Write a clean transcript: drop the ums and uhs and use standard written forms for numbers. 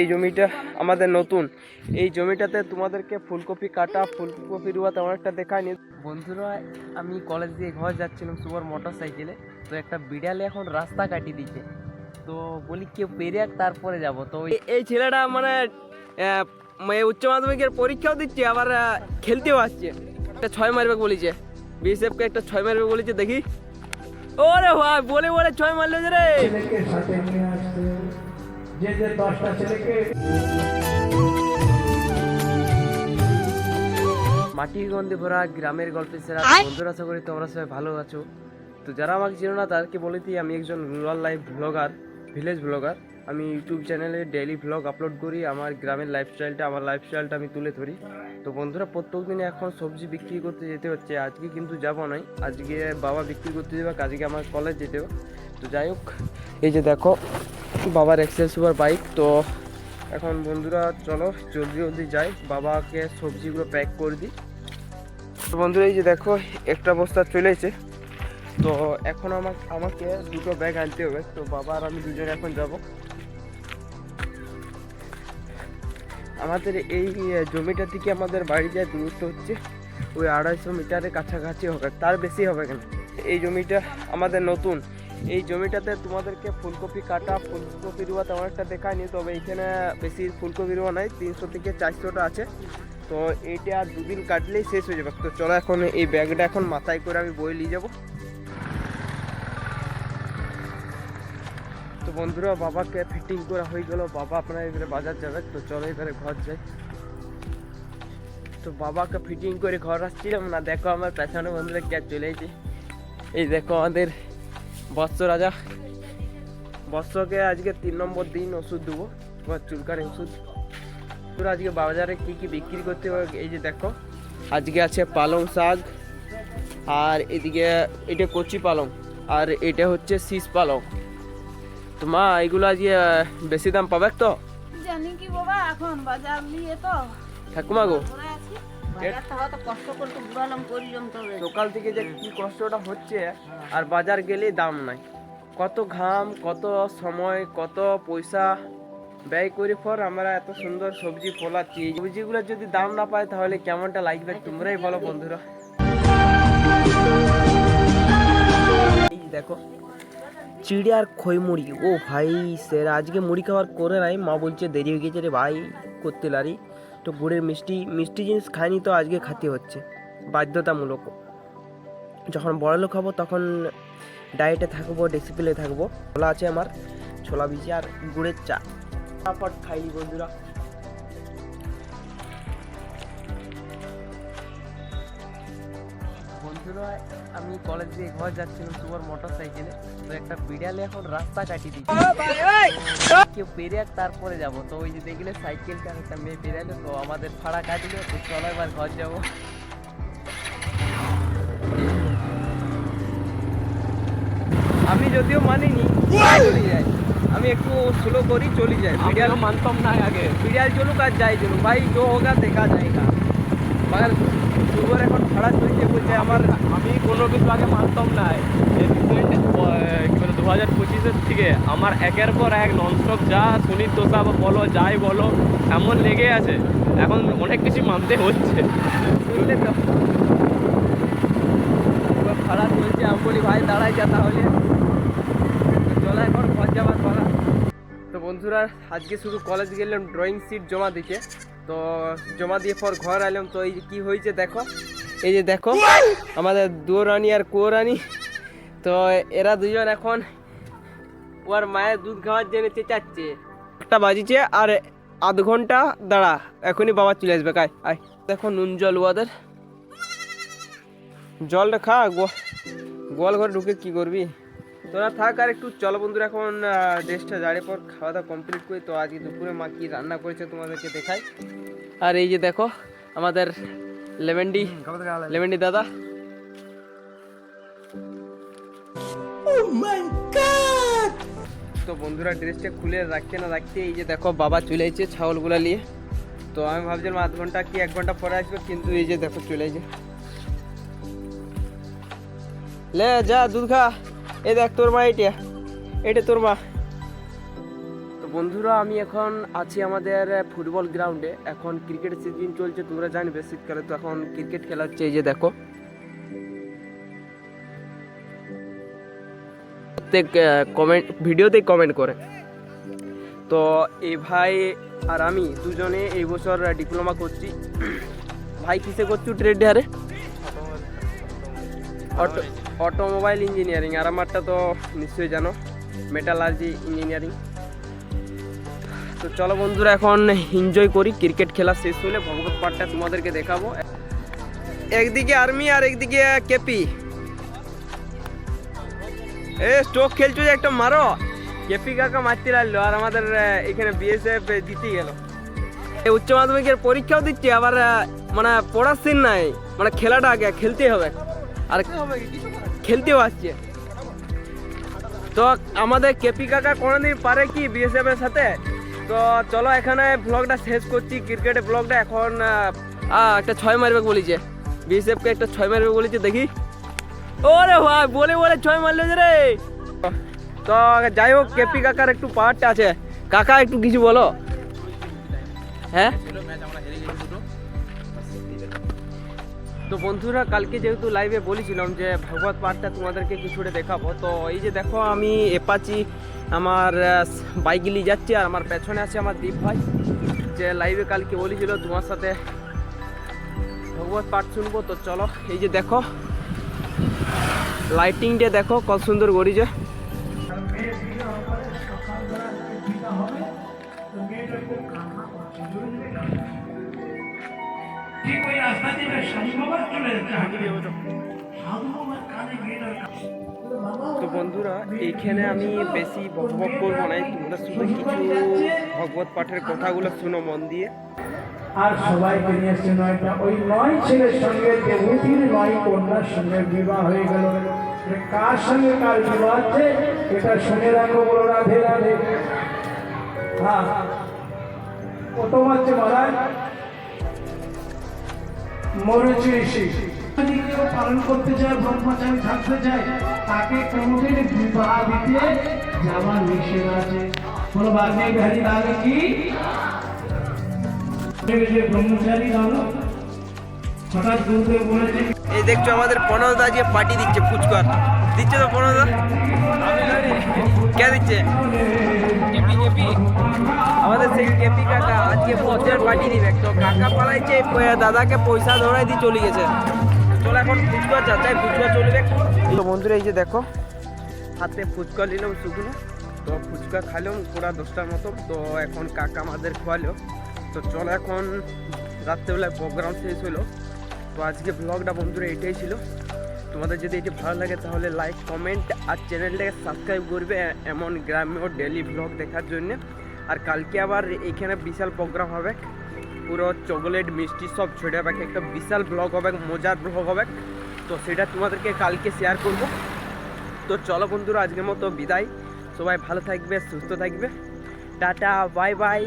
এই জমিটা আমাদের নতুন। এই জমিটাতে তোমাদেরকে ফুলকপি কাটা, ফুলকপি রোয়া তেমন একটা দেখায়নি। বন্ধুরা, আমি কলেজ দিয়ে ঘর যাচ্ছিলাম সুপার মোটর সাইকেলে, তো একটা বিড়ালে এখন রাস্তা কাটিয়ে দিচ্ছে। তো বলি কেউ পেরিয়ে তারপরে যাব। তো এই ছেলেটা মানে উচ্চ মাধ্যমিকের পরীক্ষাও দিচ্ছে, আবার খেলতেও আসছে। একটা 6 মারবে বলেছে, বিএসএফকে একটা 6 মারবে বলেছে। দেখি, ওরে ভাই বলে বলে 6 মারলো যে রে। মাটির গন্ধে ভরা গ্রামের গল্পে সেরা। বন্ধুরা, আশা করি তোমরা সবাই ভালো আছো। তো যারা আমাকে চেনো না তাদেরকে বলে দিই, আমি একজন rural life blogger, village blogger. আমি ইউটিউব চ্যানেলে ডেইলি ব্লগ আপলোড করি। আমার গ্রামের আমার লাইফস্টাইলটা আমি তুলে ধরি। তো বন্ধুরা, প্রত্যেক দিনে এখন সবজি বিক্রি করতে যেতে হচ্ছে। আজকে কিন্তু যাবো নাই, আজকে বাবা বিক্রি করতে যাবে, আজকে আমার কলেজ যেতে হবে। তো যাই হোক, এই যে দেখো বাবার এক্সেল সুপার বাইক। তো এখন বন্ধুরা চলো জলদি জলদি যাই, বাবাকে সবজিগুলো প্যাক করে দিই। তো বন্ধুরা, এই যে দেখো একটা বস্তা চলেছে। তো এখন আমাকে দুটো ব্যাগ আনতে হবে। তো বাবা আর আমি দুজনে এখন যাব। আমাদের এই জমিটা থেকে আমাদের বাড়ি যায় দূরত্ব হচ্ছে ওই 250 মিটারের কাছাকাছি হবে, তার বেশি হবে কেন। এই জমিটা আমাদের নতুন। এই জমিটাতে তোমাদেরকে ফুলকপি কাটা, ফুলকপি রোয়া তেমন একটা দেখায়নি। তবে এখানে বেশি ফুলকপি রোয়া নাই, 300 থেকে 400টা আছে। তো এইটা আর দুদিন কাটলেই শেষ হয়ে যাবে। তো চলো এখন এই ব্যাগটা এখন মাথায় করে আমি বয়ে নিয়ে যাবো। তো বন্ধুরা, বাবাকে ফিটিং করা হয়ে গেল। বাবা আপনার এবারে বাজার যাবে। তো চলো এবারে ঘর যাই। তো বাবাকে ফিটিং করে ঘর আসছিলাম না, দেখো আমার পেছনে বন্ধুরা কে চলে এসেছে। এই দেখো আমাদের বৎস রাজা। বৎসকে আজকে 3 নম্বর দিন ওষুধ দেবো, চুলকানি ওষুধ। তোর আজকে বাজারে কি কি বিক্রি করতে হবে এই যে দেখো। আজকে আছে পালং শাক, আর এদিকে এটা কচি পালং, আর এটা হচ্ছে শীষ পালং। তো মা, এগুলো আজকে বেশি দাম পাবে তো? জানি কি বাবা, এখন বাজার নিয়ে তো ঠাকুমা গো, সকাল থেকে যে কি কষ্টটা হচ্ছে, আর বাজার গেলে দাম নাই। কত ঘাম, কত সময়, কত পয়সা ব্যয় করে পর আমরা এত সুন্দর সবজি ফলাচ্ছি। এই সবজিগুলো যদি দাম না পায় তাহলে কেমনটা লাগবে তোমরাই বলো বন্ধুরা। এই দেখো চিড়ে আর খই মুড়ি। ও ভাই স্যার, আজকে মুড়ি খাওয়ার করে নাই, মা বলছে দেরি হয়ে গেছে রে ভাই করতে লারি। তো গুড়ের মিষ্টি জিনিস খাইনি, তো আজকে খেতে হচ্ছে বাধ্যতামূলক। যখন বড়লোক হবো তখন ডায়েটে থাকবো, ডিসিপ্লিনে থাকবো। ছোলা আছে আমার, ছোলা ভিজে আর গুড়ের চা ফটাফট খাইনি বন্ধুরা। বন্ধুরা, আমি কলেজ দিয়ে ঘর যাচ্ছিলাম সুপার মোটর সাইকেলে। তো একটা বিড়ালে এখন রাস্তা কাটিয়ে দিচ্ছে, কেউ পেরিয়ে তারপরে যাব। তো ওই যে দেখলে সাইকেলটা একটা মেয়ে পেরালো, তো আমাদের ভাড়া কাটিল। তো চলো এবার ঘর যাবো। আমি যদিও মানিনি, চলে যাই, আমি একটু স্লো করি চলে যাই। বিড়াল মানতাম না আগে, বিড়াল চলুক আর যাই চলুক ভাই, जो होगा দেখা যায়গা। মगर সুপার এখন ভাড়া চলছে বলছে আমার। আমি কোনো কিছু আগে মানতাম না। 2025-এর থেকে আমার একের পর এক ননস্টপ যা সুনীত দোষা বলো, যাই বলো, এমন লেগে আছে। এখন অনেক কিছু মানতে হচ্ছে, বুঝলে তো। এবার ভাড়া চলছে, আমি বলি ভাই দাঁড়াই যা তাহলে। চলো এখন ঘর যাবার পালা। তো বন্ধুরা, আজকে শুধু কলেজ গেলাম ড্রয়িং শিট জমা দিতে। তো জমা দিয়ে পর ঘর এলাম। তো এই যে কি হয়েছে দেখো, এই যে দেখো আমাদের দুরানি আর কুয়োরানি। তো এরা দুজন এখন ওর মায়ের দুধ খাওয়ার জন্য চেঁচাচ্ছে। 1টা বাজিছে আর আধ ঘন্টা দাঁড়া, এখনই বাবা চলে আসবে। কায় আয় দেখো নুন জল ওদের, জলটা খা, গোয়াল ঘরে ঢুকে কি করবি। তোরা থাক আর একটু। চলো বন্ধুরা, এখন ড্রেসটা জাড়ে পর খাওয়া দাওয়া কমপ্লিট করি। তো আজকে দুপুরে মা কি রান্না করেছে তোমাদেরকে দেখাই। আর এই যে দেখো আমাদের লেভেন্ডি দাদা। তো বন্ধুরা, ড্রেসটা খুলে রাখতে না রাখতে এই যে দেখো বাবা চলে এসেছে ছাগলগুলা নিয়ে। তো আমি ভাবছিলাম আধ ঘন্টা কি 1 ঘন্টা পরে আসবে, কিন্তু এই যে দেখো চলে এসেছে। লে যা দুধ খা। এই দেখ তোর মা, এটা তোর মা। তো বন্ধুরা আমি এখন আছি আমাদের ফুটবল গ্রাউন্ডে। এখন ক্রিকেট সিজন চলছে, তোমরা জানবে শীতকালে তো এখন ক্রিকেট খেলা হচ্ছে। এই যে দেখো প্রত্যেক কমেন্ট ভিডিওতেই কমেন্ট করে। তো এই ভাই আর আমি দুজনে এই বছর ডিপ্লোমা করছি। ভাই কিসে করছি? ট্রেডে অটোমোবাইল ইঞ্জিনিয়ারিং, আর আমারটা তো নিশ্চয়ই জানো মেটালার্জি ইঞ্জিনিয়ারিং। তো চলো বন্ধুরা এখন এনজয় করি। ক্রিকেট খেলা শেষ হলে ভগবত পাঠটা তোমাদেরকে দেখাবো। একদিকে আর্মি আর একদিকে কেপি। স্ট্রোক খেলছো যে একটা মারো। কেপি কাকা মারতে লাগলো আর আমাদের এখানে বিএসএফ জিতে গেল। উচ্চ মাধ্যমিকের পরীক্ষাও দিচ্ছে, আবার মানে পড়ার সিন নাই, মানে খেলাটা আগে খেলতে হবে আর খেলতেও আসছে। তো আমাদের কেপি কাকা কোনোদিন পারে কি বিএসএফ এর সাথে? তো চলো এখানে ব্লগটা শেষ করছি, ক্রিকেটের ব্লগটা। এখন একটা 6 মারবে বলেছে, বিএসএফকে একটা 6 মারবে বলেছে, দেখি। ওরে ভাই বলে 6 মারলে রে। তো যাই হোক, কেপি কাকার একটু পাওয়ারটা আছে। কাকা একটু কিছু বলো। হ্যাঁ তো বন্ধুরা কালকে যেহেতু লাইভে বলেছিলাম যে ভগবত পাঠটা তোমাদেরকে কিছুটা দেখাবো। তো এই যে দেখো আমি এপাচি আমার বাইক নিয়ে যাচ্ছি, আর আমার পেছনে আছে আমার দীপ ভাই, যে লাইভে কালকে বলেছিল তোমার সাথে ভগবত পাঠ শুনবো। তো চলো এই যে দেখো লাইটিংটা দেখো কত সুন্দর করেছে। তো বন্ধুরা এইখানে আমি বেশি বকবক করবো না, তোমরা শুধু কিছু ভগবত পাঠের কথাগুলো শুনো মন দিয়ে। আর সবাইকে নিয়ে সিনেমাটা ওই 9 ছেলের সঙ্গে দেবতীর 9 কন্যার সঙ্গে বিবাহ হয়ে গেল। কার সঙ্গে কার বিবাহ আছে এটা শুনে রাখো, বলো রাধে রাধে। হ্যাঁ কত বাচ্চা মহারাজ মরেছে এসে যদি কেউ পালন করতে চায়, ব্রহ্মচারী থাকতে চায়, তাকে কোনোদিন বিবাহ দিতে যাওয়া নিষেধ আছে। বলো বাজে ঘাড়ি লাগে কি ব্রহ্মচারী হলো হঠাৎ গুরুদেব বলেছে। এই দেখছো আমাদের পনদা যে পার্টি দিচ্ছে, ফুচকার দিচ্ছে তো পনদা। কে দিচ্ছে? আমাদের সেই কেপি কাকা আজকে পচার পার্টি দিবে। তো কাকা পালাইছে, দাদাকে পয়সা ধরাই দিয়ে চলে গেছে। চলো এখন ফুচকা চাচাই ফুচকা চলবে। তো বন্ধুরা এই যে দেখো হাতে ফুচকা নিলাম শুকনো। তো ফুচকা খাইলাম পুরা 10টার মতো। তো এখন কাকা আমাদের খোয়ালো। তো চলো এখন রাত্রেবেলায় প্রোগ্রাম শেষ হলো। তো আজকে ব্লগটা বন্ধুরা এটাই ছিল। তোমাদের যদি এটি ভালো লাগে তাহলে লাইক কমেন্ট আর চ্যানেলটাকে সাবস্ক্রাইব করবে এমন গ্রাম্য ডেলি ব্লগ দেখার জন্য। আর কালকে আবার এখানে বিশাল প্রোগ্রাম হবে, পুরো চকলেট মিষ্টি সব ছড়ে হবে, একটা বিশাল ব্লগ হবে, মজার ব্লগ হবে। তো সেটা তোমাদেরকে কালকে শেয়ার করব। তো চলো বন্ধুরা আজকের মতো বিদায়। সবাই ভালো থাকবে, সুস্থ থাকবে, টাটা বাই বাই।